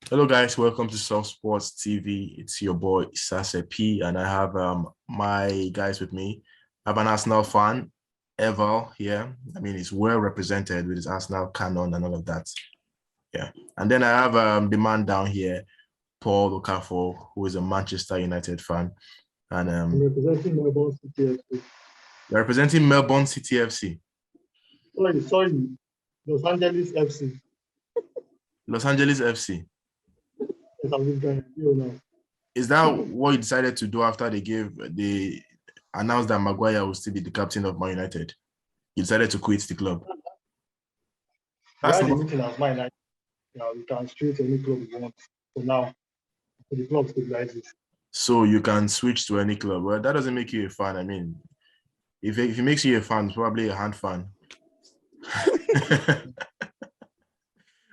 Hello guys, welcome to Soft Sports TV. It's your boy Sase P, and I have my guys with me. I have an Arsenal fan, Eval here. I mean, he's well represented with his Arsenal canon and all of that. Yeah, and then I have the man down here, Paul Okafor, who is a Manchester United fan, and I'm representing Melbourne City FC. you're representing Melbourne City FC. Sorry, Los Angeles FC. Los Angeles FC. Yes, I'm with Brian. Now. Is that what you decided to do after they announced that Maguire will still be the captain of Man United? You decided to quit the club. That's the meeting as mine. We can switch any club we want for now. So the club stabilizes. So you can switch to any club. Well, that doesn't make you a fan. I mean, if it makes you a fan, it's probably a hand fan.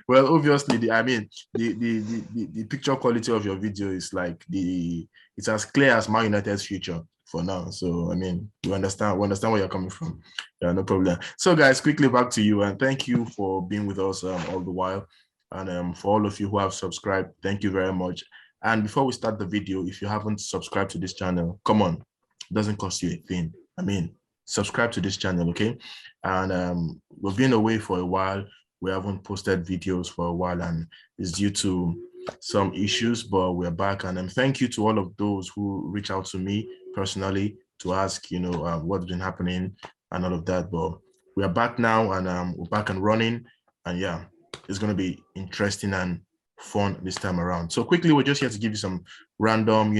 Well, obviously, the picture quality of your video is like it's as clear as Man United's future for now. So I mean, we understand where you're coming from. Yeah, no problem. So guys, quickly back to you, and thank you for being with us all the while. And for all of you who have subscribed, thank you very much. And before we start the video, if you haven't subscribed to this channel, come on, it doesn't cost you a thing. I mean, subscribe to this channel, okay? And we've been away for a while. We haven't posted videos for a while, and it's due to some issues, but we're back. And thank you to all of those who reach out to me personally to ask, what's been happening and all of that. But we are back now, and we're back and running. And yeah, it's going to be interesting and fun this time around. So quickly, we're just here to give you some random,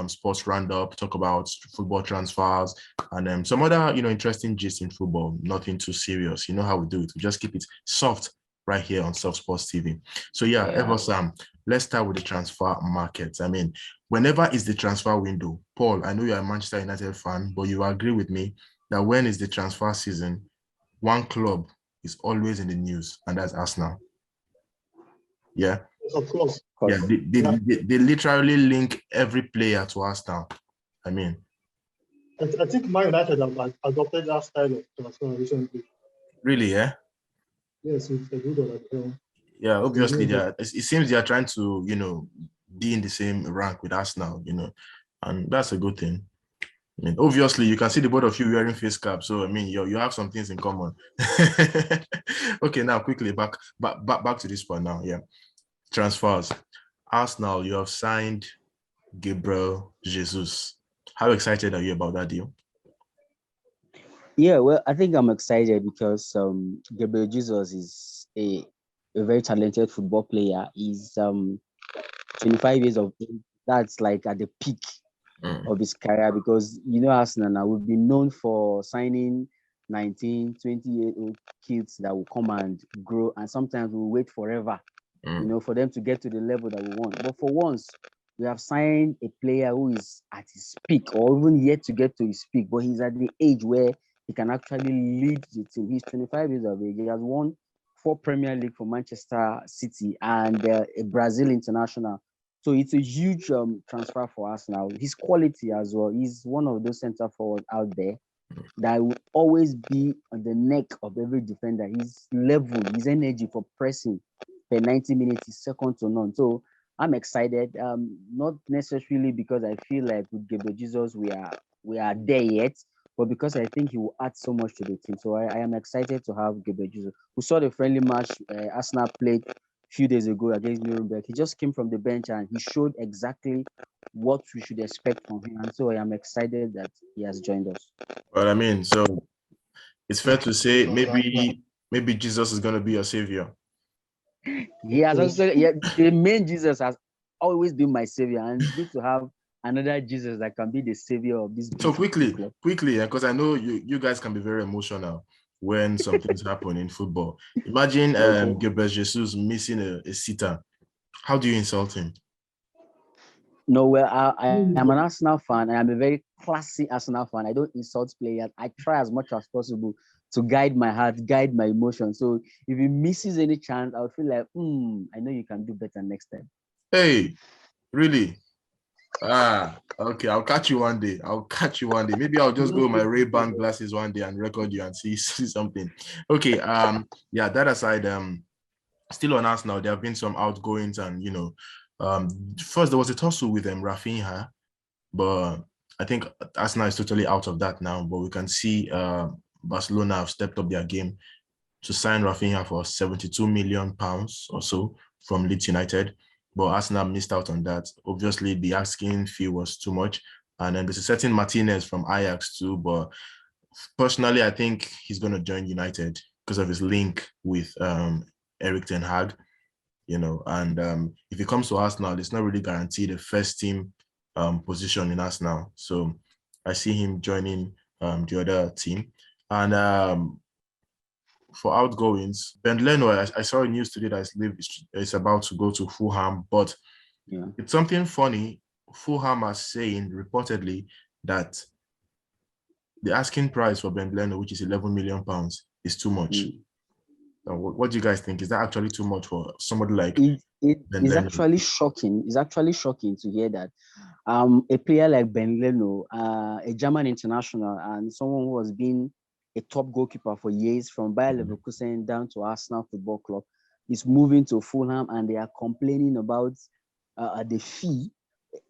sports roundup, talk about football transfers, and some other, interesting gist in football. Nothing too serious. You know how we do it. We just keep it soft right here on Soft Sports TV. So yeah. Sam, let's start with the transfer market. I mean, whenever is the transfer window? Paul, I know you're a Manchester United fan, but you agree with me that when is the transfer season, one club is always in the news, and that's Arsenal. Yeah. Of course. Yeah, they literally link every player to Arsenal. I mean, I think Man United have adopted that style of transfer recently. Really, yeah? Yes, it's a good one. Yeah, obviously, it seems they are trying to, be in the same rank with Arsenal, and that's a good thing. I mean, obviously, you can see the both of you wearing face caps, so I mean, you have some things in common. Okay, now quickly back to this one now. Yeah, transfers. Arsenal, you have signed Gabriel Jesus. How excited are you about that deal? Yeah, well, I think I'm excited because Gabriel Jesus is a very talented football player. He's 25 years of age. That's like at the peak of his career, because Arsenal now, we've been known for signing 19, 20-year-old kids that will come and grow, and sometimes we'll wait forever, for them to get to the level that we want. But for once, we have signed a player who is at his peak, or even yet to get to his peak, but he's at the age where he can actually lead the team. He's 25 years of age. He has won 4 Premier League for Manchester City and a Brazil international. So it's a huge transfer for us now. His quality as well. He's one of those center forward out there that will always be on the neck of every defender. His level, his energy for pressing per 90 minutes is second to none. So I'm excited. Not necessarily because I feel like with Gabriel Jesus we are there yet, but because I think he will add so much to the team. So I am excited to have Gabriel Jesus. We saw the friendly match Arsenal played a few days ago against Nuremberg. He just came from the bench and he showed exactly what we should expect from him. And so I am excited that he has joined us. Well, I mean, so it's fair to say maybe Jesus is going to be your savior. He has also, the main Jesus has always been my savior, and it's good to have another Jesus that can be the savior of this. So quickly, because I know you guys can be very emotional when some things happen in football. Imagine Gabriel Jesus missing a sitter. How do you insult him? No, well, I am an Arsenal fan, and I'm a very classy Arsenal fan. I don't insult players. I try as much as possible to guide my heart, guide my emotions. So if he misses any chance, I would feel like, I know you can do better next time. Hey, really? Okay, I'll catch you one day. Maybe I'll just go with my Ray-Ban glasses one day and record you and see something. Okay, yeah, that aside, still on Arsenal, there have been some outgoings, and first there was a tussle with Raphina, but I think Arsenal is totally out of that now. But we can see Barcelona have stepped up their game to sign Raphina for £72 million or so from Leeds United. But Arsenal missed out on that. Obviously, the asking fee was too much. And then there's a certain Martinez from Ajax too. But personally, I think he's going to join United because of his link with Erik ten Hag. And if he comes to Arsenal, it's not really guaranteed a first team position in Arsenal. So I see him joining the other team. And for outgoings, Ben Leno, I saw news today that is about to go to Fulham, but it's something funny. Fulham are saying reportedly that the asking price for Ben Leno, which is £11 million, is too much. What do you guys think? Is that actually too much for somebody like Ben Leno? Actually shocking. It's actually shocking to hear that. A player like Ben Leno, a German international, and someone who has been a top goalkeeper for years from Bayer Leverkusen down to Arsenal Football Club, is moving to Fulham, and they are complaining about the fee.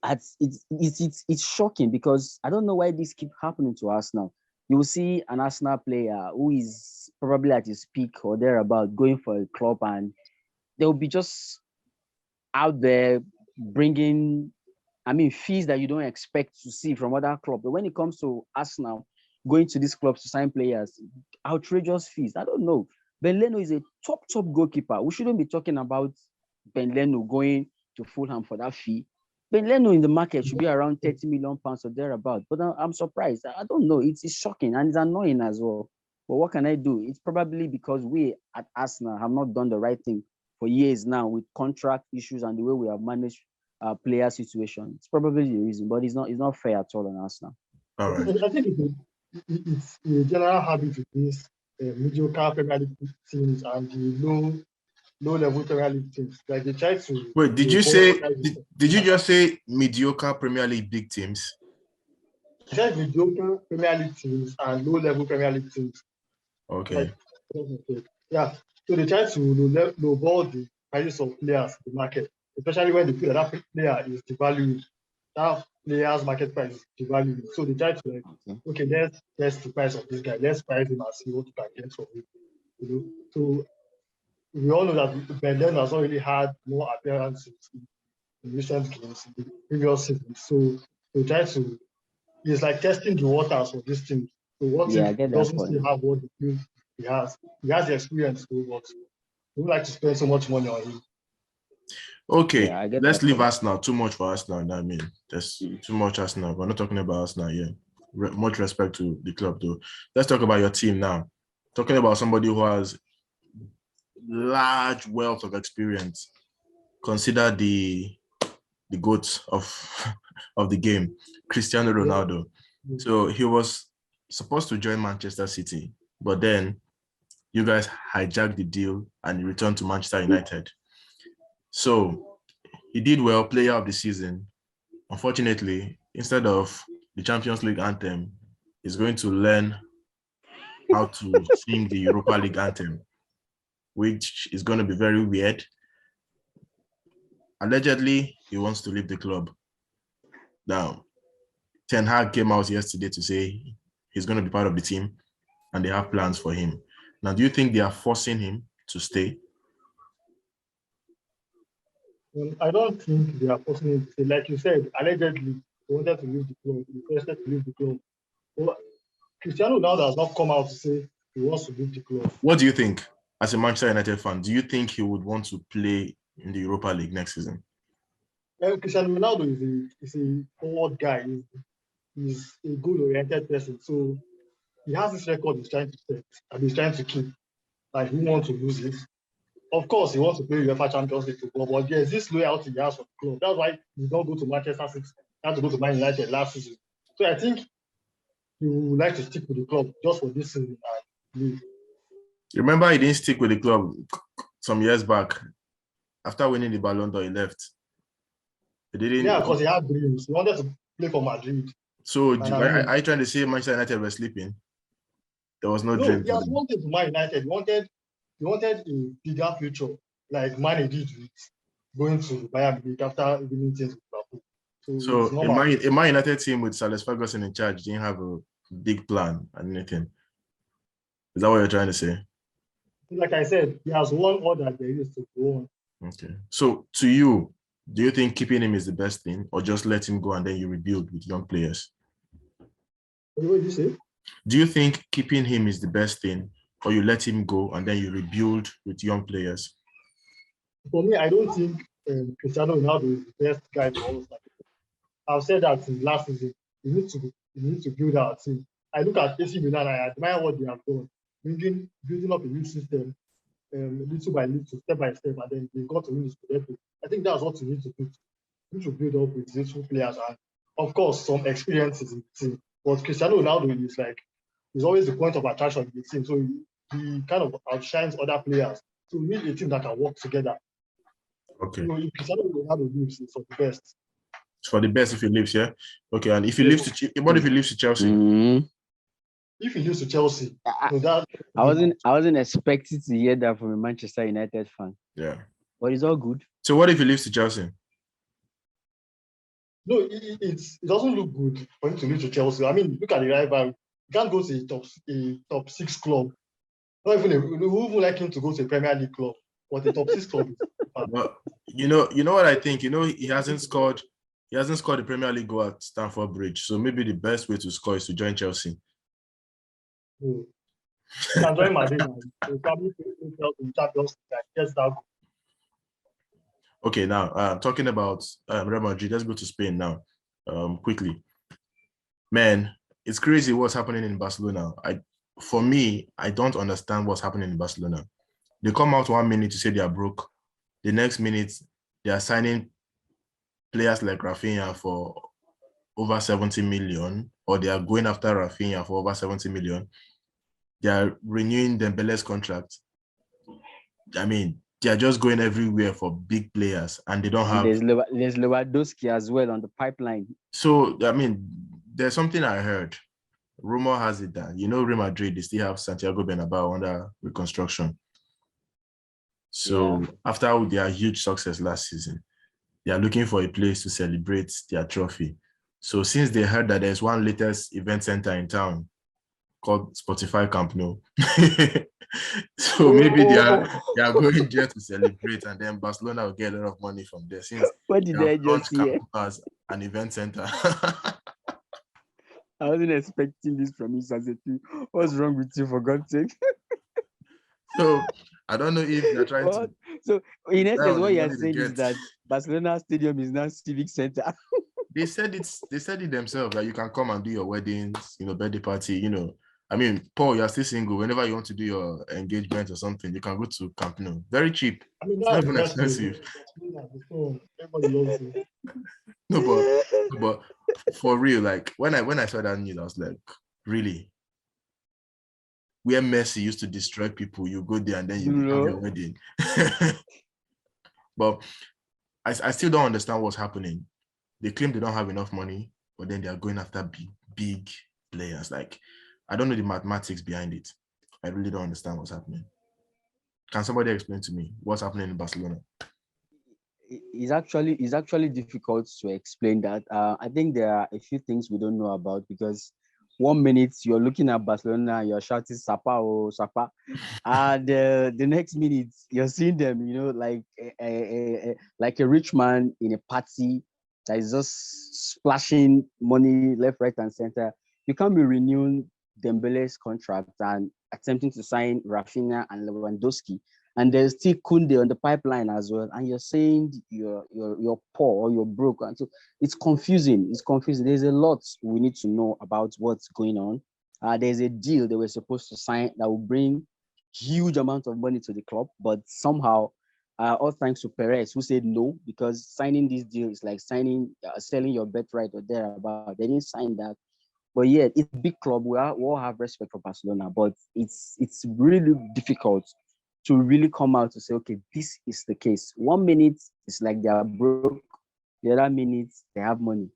It's shocking because I don't know why this keeps happening to Arsenal. You will see an Arsenal player who is probably at his peak or thereabout going for a club, and they'll be just out there bringing, fees that you don't expect to see from other clubs. But when it comes to Arsenal going to these clubs to sign players, outrageous fees. I don't know. Ben Leno is a top goalkeeper. We shouldn't be talking about Ben Leno going to Fulham for that fee. Ben Leno in the market should be around £30 million or thereabout. But I'm surprised. I don't know. It's shocking and it's annoying as well. But what can I do? It's probably because we at Arsenal have not done the right thing for years now with contract issues and the way we have managed player situation. It's probably the reason, but it's not fair at all on Arsenal. All right. I think it's a general habit with these mediocre Premier League teams and the low-level Premier League teams. Like they try to. Wait, did you just say mediocre Premier League big teams? I said mediocre Premier League teams and low-level Premier League teams. Okay. Yeah. So they try to lowball the prices of players in the market, especially when they feel that player is devalued. That player's market price is devalued. So they try to okay, let's test the price of this guy. Let's price him and see what we can get from him. So we all know that Ben Leno has not really had more appearances in recent games in the previous season. So they try to. It's like testing the waters for this team. So what if he doesn't still have what he has? He has the experience, but we would like to spend so much money on him. Okay, let's leave Arsenal. Too much for Arsenal. There's too much Arsenal. We're not talking about Arsenal here. Much respect to the club, though. Let's talk about your team now. Talking about somebody who has large wealth of experience. Consider the GOAT of the game, Cristiano Ronaldo. So he was supposed to join Manchester City, but then you guys hijacked the deal and he returned to Manchester United. So he did well, player of the season. Unfortunately, instead of the Champions League anthem, he's going to learn how to sing the Europa League anthem, which is going to be very weird. Allegedly, he wants to leave the club. Now, Ten Hag came out yesterday to say he's going to be part of the team and they have plans for him. Now, do you think they are forcing him to stay? I don't think they are forcing him to stay. Like you said, allegedly, he wanted to leave the club. He requested to leave the club. But Cristiano Ronaldo has not come out to say he wants to leave the club. What do you think, as a Manchester United fan? Do you think he would want to play in the Europa League next season? Cristiano Ronaldo is a forward guy. He's a goal-oriented person. So he has this record he's trying to set and he's trying to keep. Like, he wants to lose it. Of course, he wants to play UEFA Champions League football, but there's this loyalty he has for the club. That's why he don't go to Manchester City. He had to go to Man United last season. So I think he would like to stick with the club just for this season and leave. Remember, he didn't stick with the club some years back. After winning the Ballon d'Or, he left. He didn't. Yeah, because he had dreams. He wanted to play for Madrid. So are you trying to say Manchester United were sleeping? There was no dream. He has wanted to Man United. He wanted a bigger future like Mane did with going to Bayern Munich after winning things with Liverpool. So it's So normal. a Man United team with Alex Ferguson in charge didn't have a big plan and anything. Is that what you're trying to say? Like I said, he has won all that there is to go on. Okay. So to you, do you think keeping him is the best thing, or just let him go and then you rebuild with young players? What did you say? Do you think keeping him is the best thing, or you let him go and then you rebuild with young players? For me, I don't think Cristiano Ronaldo is the best guy for us. I've said that since last season. We need to build our team. I look at AC Milan, I admire what they have done, building up a new system, little by little, step by step, and then they got to win this project. I think that's what you need to do. You need to build up with little players and, of course, some experiences in the team. But Cristiano Ronaldo is he's always the point of attraction in the team. So he kind of outshines other players. So we need a team that can work together. Okay. So if Cristiano Ronaldo leaves, it's for the best. It's for the best if he leaves, yeah? Okay, and if he leaves what if he leaves to Chelsea? Mm-hmm. If he leaves to Chelsea, I wasn't expecting to hear that from a Manchester United fan. Yeah. But it's all good. So what if he leaves to Chelsea? No, it doesn't look good for him to leave to Chelsea. I mean, look at the rival. You can't go to a top 6 club. Not even we would like him to go to a Premier League club, but the top 6 club is But you know what I think? He hasn't scored the Premier League goal at Stamford Bridge. So maybe the best way to score is to join Chelsea. You can join Madrid and probably play Chelsea in Champions League. Yes, that. Okay, now talking about Real Madrid, let's go to Spain now. Quickly. Man, it's crazy what's happening in Barcelona. For me, I don't understand what's happening in Barcelona. They come out 1 minute to say they are broke. The next minute, they are signing players like Raphina for over 70 million, or they are going after Raphina for over 70 million. They are renewing Dembele's contract. I mean, they are just going everywhere for big players, and they don't have. There's Lewandowski as well on the pipeline. So, I mean, there's something I heard. Rumor has it that, Real Madrid, they still have Santiago Bernabeu under reconstruction. So after their huge success last season, they are looking for a place to celebrate their trophy. So since they heard that there's one latest event center in town called Spotify Camp Nou, so maybe they are going there to celebrate, and then Barcelona will get a lot of money from there. Since what did I just hear? As an event center. I wasn't expecting this from you, Sazetu. What's wrong with you, for God's sake? So I don't know if they're trying to. So in essence, what you're saying is that Barcelona Stadium is now civic center. They said it themselves that you can come and do your weddings, birthday party, I mean, Paul, you're still single. Whenever you want to do your engagement or something, you can go to Camp Nou. Very cheap. I mean, it's not even expensive. No, but for real, like when I saw that news, I was like, really? Where Messi used to destroy people, you go there and then you become your wedding. But I still don't understand what's happening. They claim they don't have enough money, but then they are going after big players. Like, I don't know the mathematics behind it. I really don't understand what's happening. Can somebody explain to me what's happening in Barcelona? It's actually difficult to explain that. I think there are a few things we don't know about, because 1 minute you're looking at Barcelona, you're shouting Sapa or Sapa, and the next minute you're seeing them, like a rich man in a party that is just splashing money left, right, and center. You can't be renewing Dembele's contract and attempting to sign Raphina and Lewandowski, and there's still Kunde on the pipeline as well, and you're saying you're poor or you're broke. And so it's confusing. There's a lot we need to know about what's going on. There's a deal they were supposed to sign that will bring huge amount of money to the club, but somehow, all thanks to Perez, who said no, because signing this deal is like selling your birthright or thereabout. They didn't sign that. But yeah, it's a big club. We all have respect for Barcelona, but it's really difficult to really come out to say, okay, this is the case. 1 minute it's like they are broke, the other minute they have money.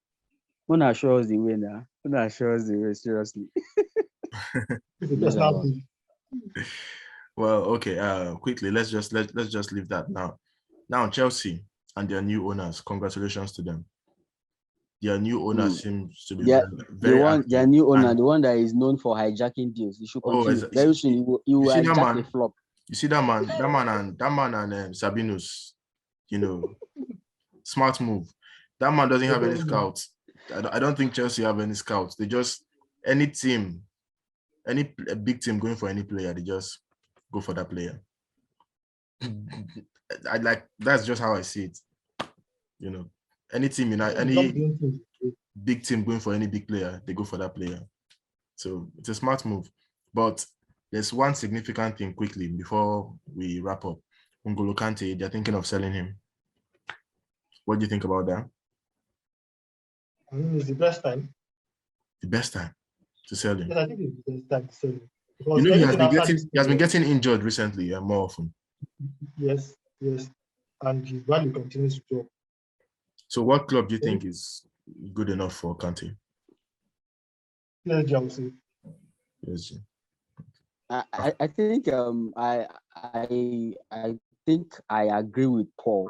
Una show us the way now. Una show us the way, seriously. Well, okay. Quickly, let's just leave that now. Now, Chelsea and their new owners. Congratulations to them. Their new owner seems to be Yeah, very their active. new owner, And the one that is known for hijacking deals. You should oh, continue. Very soon, you you will see that hijack a man? flop. You see that man? Sabinus. You know, smart move. That man doesn't have any scouts. I don't think Chelsea have any scouts. They just any team, any a big team going for any player, they just go for that player. I like that's just how I see it. You know, any team, any big team going for any big player, they go for that player. So it's a smart move. But there's one significant thing quickly before we wrap up. N'Golo Kante, they're thinking of selling him. What do you think about that? I mean, it's the best time. The best time to sell him. Yes, I think it's the best time to sell him. You Because know, anything he has been getting injured recently more often. Yes, and his value continues to drop. So what club do you think is good enough for Kante? PSG, I would say. PSG. I think I think I agree with Paul.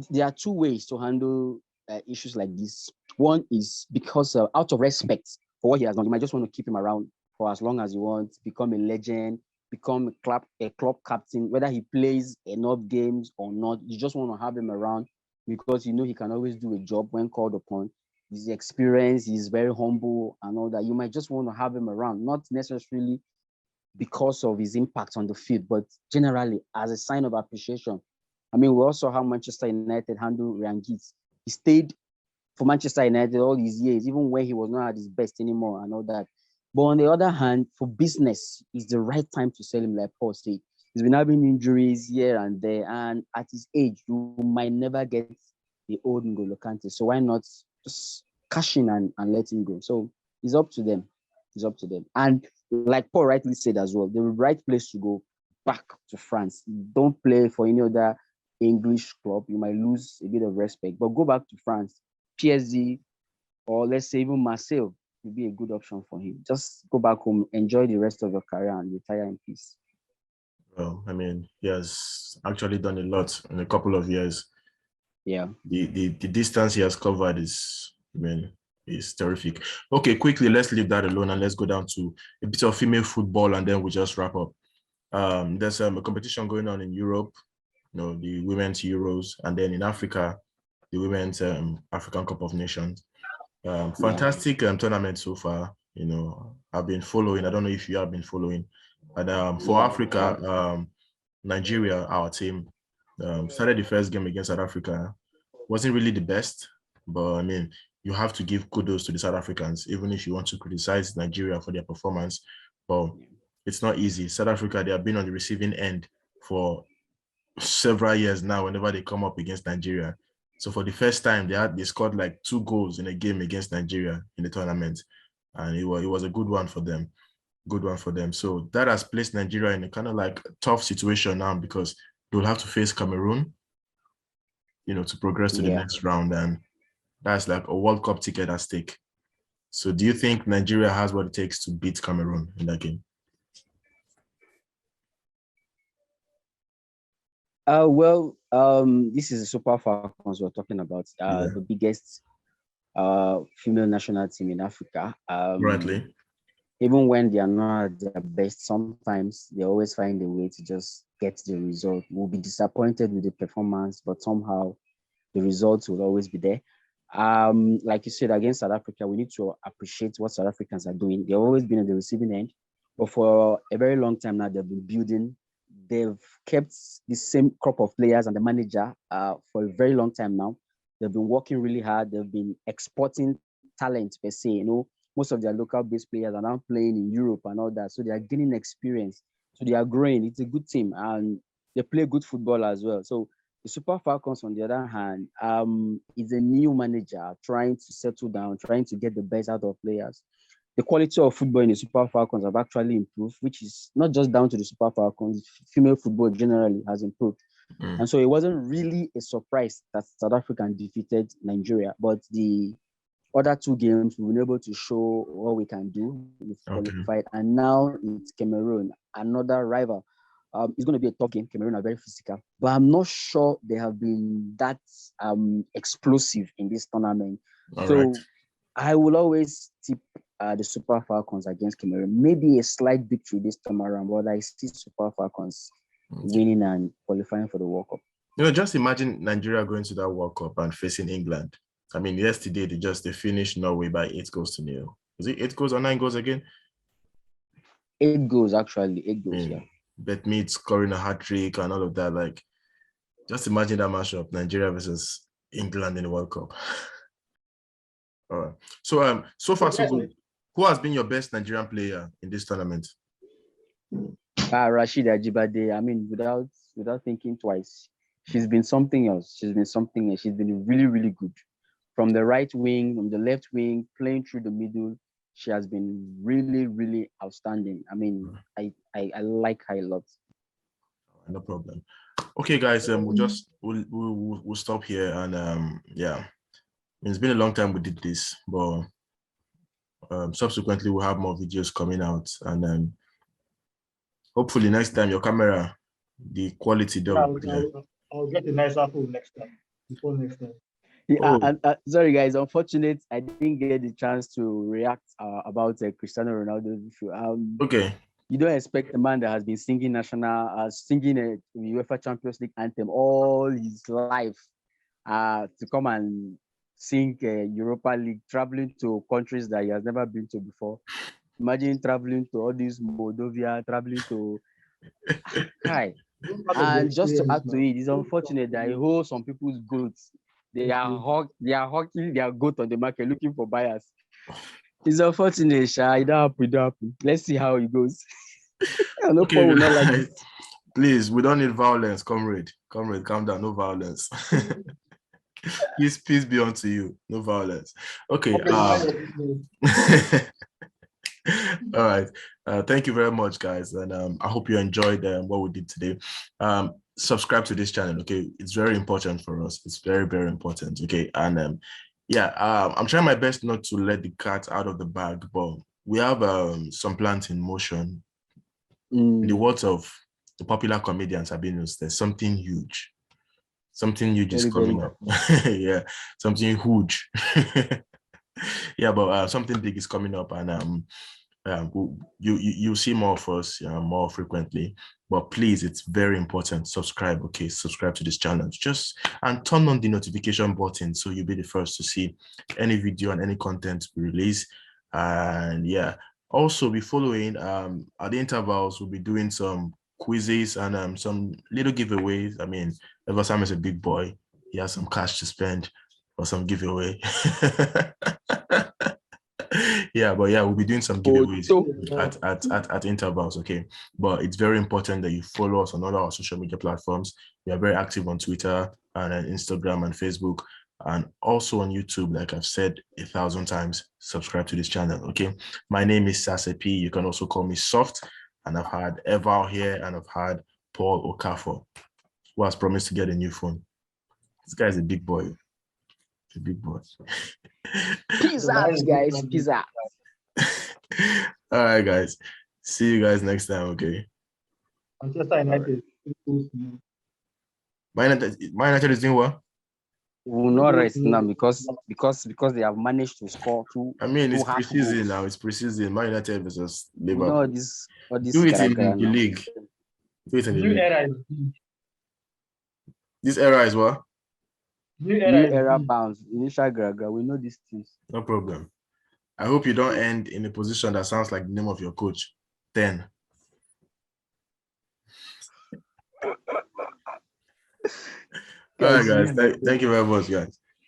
There are two ways to handle issues like this. One is because out of respect for what he has done, you might just want to keep him around for as long as you want, become a legend, become a club captain, whether he plays enough games or not. You just want to have him around because you know he can always do a job when called upon. His experience, he's very humble and all that. You might just want to have him around, not necessarily because of his impact on the field, but generally as a sign of appreciation. I mean, we also have Manchester United handle Ryan Giggs. He stayed for Manchester United all these years, even when he was not at his best anymore and all that. But on the other hand, for business, it's the right time to sell him, like Paul said. He's been having injuries here and there, and at his age, you might never get the old N'Golo Kante. So why not just cash in and let him go? So it's up to them. It's up to them. And like Paul rightly said as well, the right place to go back to France. Don't play for any other English club. You might lose a bit of respect, but go back to France, PSG, or let's say even Marseille would be a good option for him. Just go back home, enjoy the rest of your career, and retire in peace. Well, I mean, he has actually done a lot in a couple of years. Yeah. The distance he has covered is, I mean, is terrific. Okay, quickly, let's leave that alone and let's go down to a bit of female football and then we just wrap up. There's a competition going on in Europe, the Women's Euros, and then in Africa, the Women's African Cup of Nations. Fantastic tournament so far. I've been following. I don't know if you have been following. And for Africa, Nigeria, our team, started the first game against South Africa. Wasn't really the best, but I mean, you have to give kudos to the South Africans, even if you want to criticize Nigeria for their performance. But it's not easy. South Africa, they have been on the receiving end for several years now whenever they come up against Nigeria. So for the first time, they scored like 2 goals in a game against Nigeria in the tournament. And it was a good one for them. Good one for them. So that has placed Nigeria in a kind of like tough situation now because they'll have to face Cameroon, to progress to the next round. And that's like a World Cup ticket at stake. So do you think Nigeria has what it takes to beat Cameroon in that game? This is the Super Falcons we're talking about, the biggest female national team in Africa. Rightly. Even when they are not at their best, sometimes they always find a way to just get the result. We'll be disappointed with the performance, but somehow the results will always be there. Like you said, against South Africa, we need to appreciate what South Africans are doing. They've always been at the receiving end, but for a very long time now, they've been building. They've kept the same crop of players and the manager for a very long time now. They've been working really hard. They've been exporting talent per se. Most of their local-based players are now playing in Europe and all that, so they are gaining experience. So they are growing. It's a good team, and they play good football as well. So the Super Falcons, on the other hand, is a new manager trying to settle down, trying to get the best out of players. The quality of football in the Super Falcons have actually improved, which is not just down to the Super Falcons. Female football generally has improved. And so it wasn't really a surprise that South Africa defeated Nigeria, but the other 2 games, we've been able to show what we can do. We've qualified, and now it's Cameroon. another rival. It's going to be a tough game. Cameroon are very physical, but I'm not sure they have been that explosive in this tournament. All So right. I will always tip the Super Falcons against Cameroon. Maybe a slight victory this time around, but I see Super Falcons winning and qualifying for the World Cup. Just imagine Nigeria going to that World Cup and facing England. I mean, yesterday they finished Norway by 8-0. Is it 8 goals or 9 goals again? 8 goals, actually. 8 goals, yeah. Betmead scoring a hat-trick and all of that. Like, just imagine that matchup, Nigeria versus England in the World Cup. All right. So so far so good. Who has been your best Nigerian player in this tournament? Rashida Ajibade. I mean, without thinking twice, she's been something else. She's been really, really good. From the right wing, from the left wing, playing through the middle. She has been really, really outstanding. I mean, I like her a lot. No problem. Okay, guys, we'll stop here, and yeah, it's been a long time we did this, but subsequently we'll have more videos coming out, and hopefully next time your camera, the quality I'll get a nicer phone next time. Before next time. Yeah, and sorry guys, unfortunate I didn't get the chance to react about Cristiano Ronaldo issue. Okay. You don't expect a man that has been singing singing a UEFA Champions League anthem all his life to come and sing Europa League, traveling to countries that he has never been to before. Imagine traveling to all these Moldova, traveling to hi. And just to add to it, it's unfortunate that he holds some people's goats. They are hawking their goat on the market looking for buyers. It's unfortunate, Sha. It don't happen. Let's see how it goes. Okay, please, we don't need violence, comrade. Comrade, calm down, no violence. Peace be unto you, no violence. Okay. All right. Thank you very much, guys, and I hope you enjoyed what we did today. Subscribe to this channel, okay? It's very important for us. It's very, very important, okay? And yeah, I'm trying my best not to let the cat out of the bag, but we have some plans in motion. In the words of the popular comedian Sabinus, there's something huge. Something huge is coming up. Yeah, something huge. Yeah, but something big is coming up, and you'll see more of us more frequently. But please, it's very important. Subscribe, okay? Subscribe to this channel. And turn on the notification button so you'll be the first to see any video and any content we release. And yeah, also be following at the intervals. We'll be doing some quizzes and some little giveaways. I mean, ever Sam is a big boy. He has some cash to spend for some giveaway. Yeah, but yeah, we'll be doing some giveaways at intervals, okay? But it's very important that you follow us on all our social media platforms. We are very active on Twitter and on Instagram and Facebook, and also on YouTube. Like I've said 1,000 times, subscribe to this channel, okay? My name is Sasepi. You can also call me Soft, and I've had Eval here, and I've had Paul Okafor, who has promised to get a new phone. This guy's a big boy. A big boy. Peace out, guys. Peace out. All right, guys. See you guys next time, okay? Manchester United. My United is doing what? We will not rest now because they have managed to score two. I mean, it's preseason now. It's preseason. Man United versus Liverpool. No, this do it in the league. Do it in the league. Era this era is what? New era bounce. Initial gragra. We know these things. No problem. I hope you don't end in a position that sounds like the name of your coach. 10. All right, guys. Thank you very much, guys.